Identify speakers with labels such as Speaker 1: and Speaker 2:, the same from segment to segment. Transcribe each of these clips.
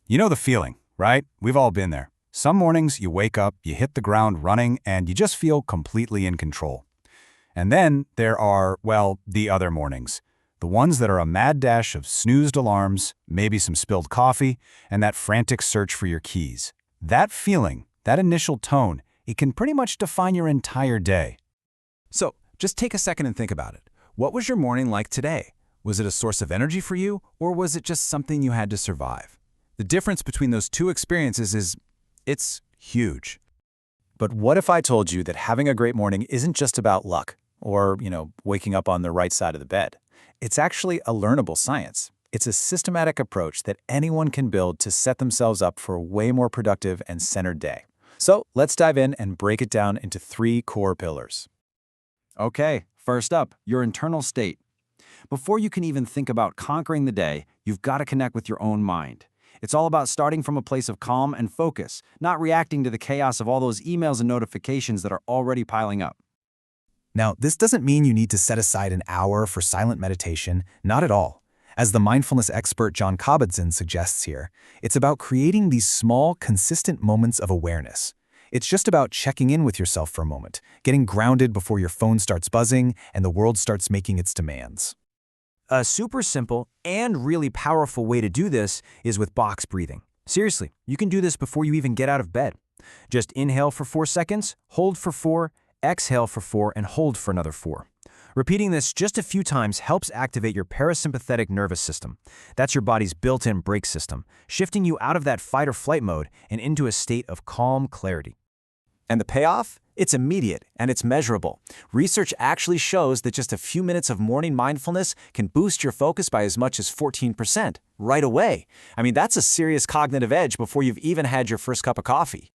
Speaker 1: You know the feeling, right? We've all been there. Some mornings you wake up, you hit the ground running, and you just feel completely in control. And then there are, well, the other mornings. The ones that are a mad dash of snoozed alarms, maybe some spilled coffee, and that frantic search for your keys. That feeling, that initial tone, it can pretty much define your entire day.
Speaker 2: So, just take a second and think about it. What was your morning like today? Was it a source of energy for you, or was it just something you had to survive? The difference between those two experiences it's huge.
Speaker 1: But what if I told you that having a great morning isn't just about luck or, waking up on the right side of the bed? It's actually a learnable science. It's a systematic approach that anyone can build to set themselves up for a way more productive and centered day. So let's dive in and break it down into 3 core pillars.
Speaker 2: Okay, first up, your internal state. Before you can even think about conquering the day, you've got to connect with your own mind. It's all about starting from a place of calm and focus, not reacting to the chaos of all those emails and notifications that are already piling up.
Speaker 1: Now, this doesn't mean you need to set aside an hour for silent meditation, not at all. As the mindfulness expert John Kabat-Zinn suggests here, it's about creating these small, consistent moments of awareness. It's just about checking in with yourself for a moment, getting grounded before your phone starts buzzing and the world starts making its demands.
Speaker 2: A super simple and really powerful way to do this is with box breathing. Seriously, you can do this before you even get out of bed. Just inhale for 4 seconds, hold for 4, exhale for 4, and hold for another 4. Repeating this just a few times helps activate your parasympathetic nervous system. That's your body's built-in brake system, shifting you out of that fight or flight mode and into a state of calm clarity. And the payoff? It's immediate and it's measurable. Research actually shows that just a few minutes of morning mindfulness can boost your focus by as much as 14% right away. I mean, that's a serious cognitive edge before you've even had your first cup of coffee.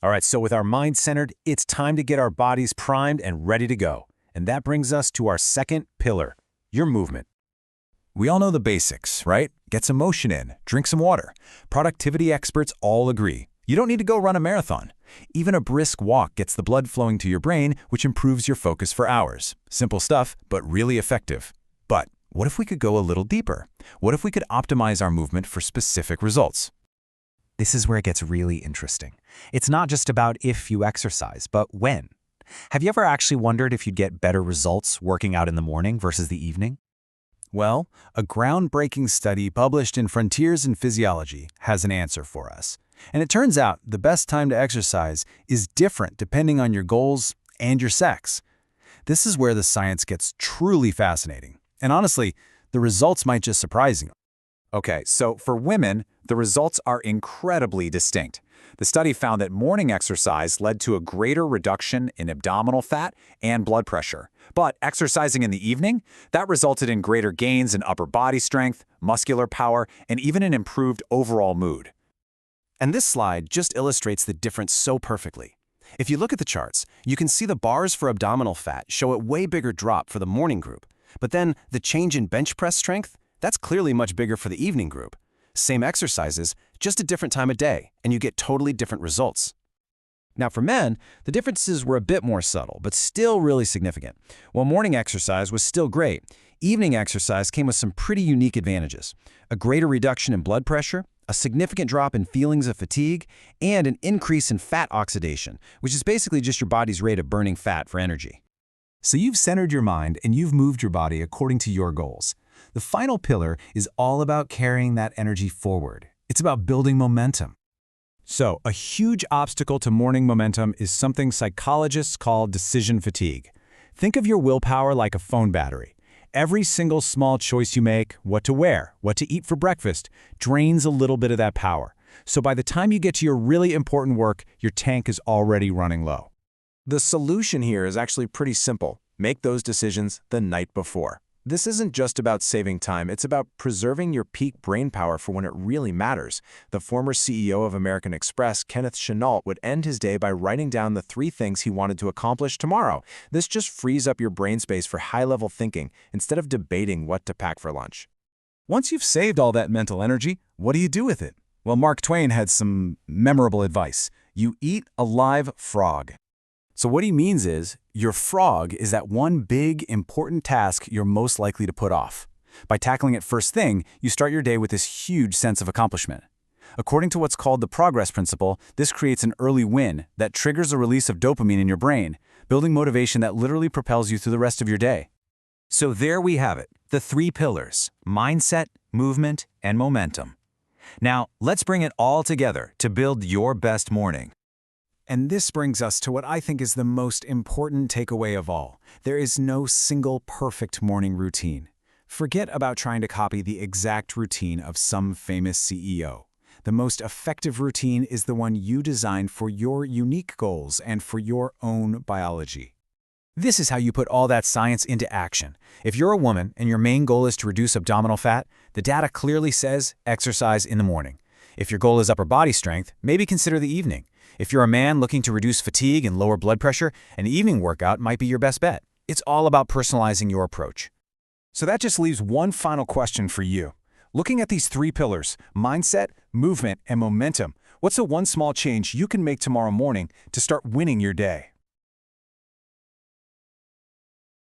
Speaker 2: All right, so with our mind centered, it's time to get our bodies primed and ready to go. And that brings us to our second pillar, your movement. We all know the basics, right? Get some motion in, drink some water. Productivity experts all agree. You don't need to go run a marathon. Even a brisk walk gets the blood flowing to your brain, which improves your focus for hours. Simple stuff, but really effective. But what if we could go a little deeper? What if we could optimize our movement for specific results? This is where it gets really interesting. It's not just about if you exercise, but when. Have you ever actually wondered if you'd get better results working out in the morning versus the evening? Well, a groundbreaking study published in Frontiers in Physiology has an answer for us. And it turns out the best time to exercise is different depending on your goals and your sex. This is where the science gets truly fascinating. And honestly, the results might just surprise you. Okay, so for women, the results are incredibly distinct. The study found that morning exercise led to a greater reduction in abdominal fat and blood pressure. But exercising in the evening, that resulted in greater gains in upper body strength, muscular power, and even an improved overall mood. And this slide just illustrates the difference so perfectly. If you look at the charts, you can see the bars for abdominal fat show a way bigger drop for the morning group. But then the change in bench press strength, that's clearly much bigger for the evening group. Same exercises, just a different time of day, and you get totally different results. Now for men, the differences were a bit more subtle, but still really significant. While morning exercise was still great, evening exercise came with some pretty unique advantages. A greater reduction in blood pressure, a significant drop in feelings of fatigue, and an increase in fat oxidation, which is basically just your body's rate of burning fat for energy. So you've centered your mind and you've moved your body according to your goals. The final pillar is all about carrying that energy forward. It's about building momentum. So, a huge obstacle to morning momentum is something psychologists call decision fatigue. Think of your willpower like a phone battery. Every single small choice you make, what to wear, what to eat for breakfast, drains a little bit of that power. So by the time you get to your really important work, your tank is already running low. The solution here is actually pretty simple. Make those decisions the night before. This isn't just about saving time, it's about preserving your peak brain power for when it really matters. The former CEO of American Express, Kenneth Chenault, would end his day by writing down the 3 things he wanted to accomplish tomorrow. This just frees up your brain space for high-level thinking instead of debating what to pack for lunch. Once you've saved all that mental energy, what do you do with it? Well, Mark Twain had some memorable advice. You eat a live frog. So what he means is, your frog is that one big, important task you're most likely to put off. By tackling it first thing, you start your day with this huge sense of accomplishment.
Speaker 1: According to what's called the progress principle, this creates an early win that triggers a release of dopamine in your brain, building motivation that literally propels you through the rest of your day.
Speaker 2: So there we have it, the 3 pillars: mindset, movement, and momentum. Now, let's bring it all together to build your best morning.
Speaker 1: And this brings us to what I think is the most important takeaway of all. There is no single perfect morning routine. Forget about trying to copy the exact routine of some famous CEO. The most effective routine is the one you design for your unique goals and for your own biology. This is how you put all that science into action. If you're a woman and your main goal is to reduce abdominal fat, the data clearly says exercise in the morning. If your goal is upper body strength, maybe consider the evening. If you're a man looking to reduce fatigue and lower blood pressure, an evening workout might be your best bet. It's all about personalizing your approach. So that just leaves one final question for you. Looking at these 3 pillars, mindset, movement, and momentum, what's the one small change you can make tomorrow morning to start winning your day?